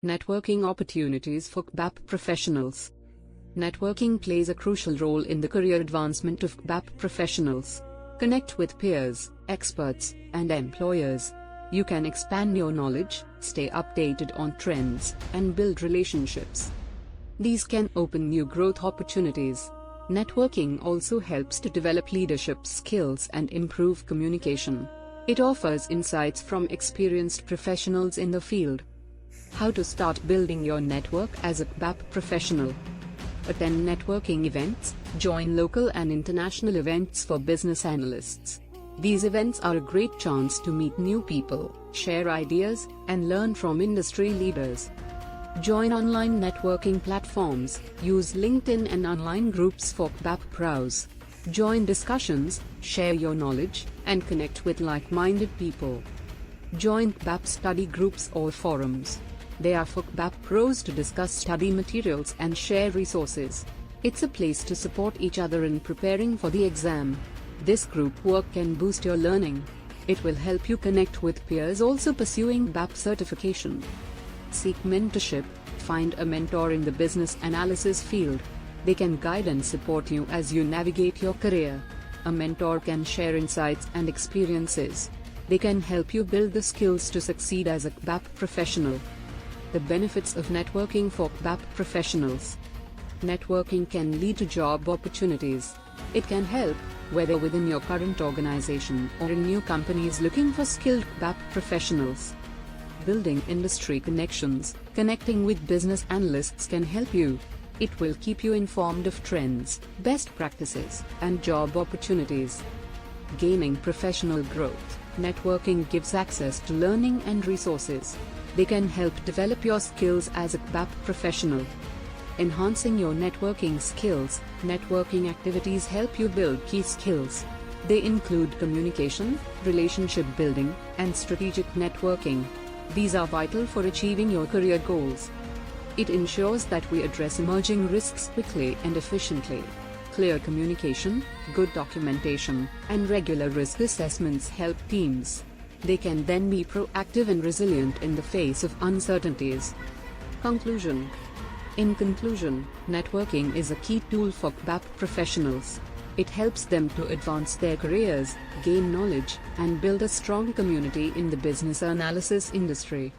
Networking opportunities for CBAP professionals. Networking plays a crucial role in the career advancement of CBAP professionals. Connect with peers, experts, and employers. You can expand your knowledge, stay updated on trends, and build relationships. These can open new growth opportunities. Networking also helps to develop leadership skills and improve communication. It offers insights from experienced professionals in the field. How to start building your network as a CBAP professional. Attend networking events, join local and international events for business analysts. These events are a great chance to meet new people, share ideas, and learn from industry leaders. Join online networking platforms, use LinkedIn and online groups for CBAP pros. Join discussions, share your knowledge, and connect with like-minded people. Join CBAP study groups or forums. They are for CBAP pros to discuss study materials and share resources. It's a place to support each other in preparing for the exam. This group work can boost your learning. It will help you connect with peers also pursuing CBAP certification. Seek mentorship. Find a mentor in the business analysis field. They can guide and support you as you navigate your career. A mentor can share insights and experiences. They can help you build the skills to succeed as a CBAP professional. The benefits of networking for CBAP professionals. Networking can lead to job opportunities. It can help, whether within your current organization or in new companies looking for skilled CBAP professionals. Building industry connections. Connecting with business analysts can help you. It will keep you informed of trends, best practices, and job opportunities. Gaining professional growth. Networking gives access to learning and resources. They can help develop your skills as a CBAP professional. Enhancing your networking skills. Networking activities help you build key skills. They include communication, relationship building, and strategic networking. These are vital for achieving your career goals. It ensures that we address emerging risks quickly and efficiently. Clear communication, good documentation, and regular risk assessments help teams. They can then be proactive and resilient in the face of uncertainties. Conclusion. In conclusion, networking is a key tool for CBAP professionals. It helps them to advance their careers, gain knowledge, and build a strong community in the business analysis industry.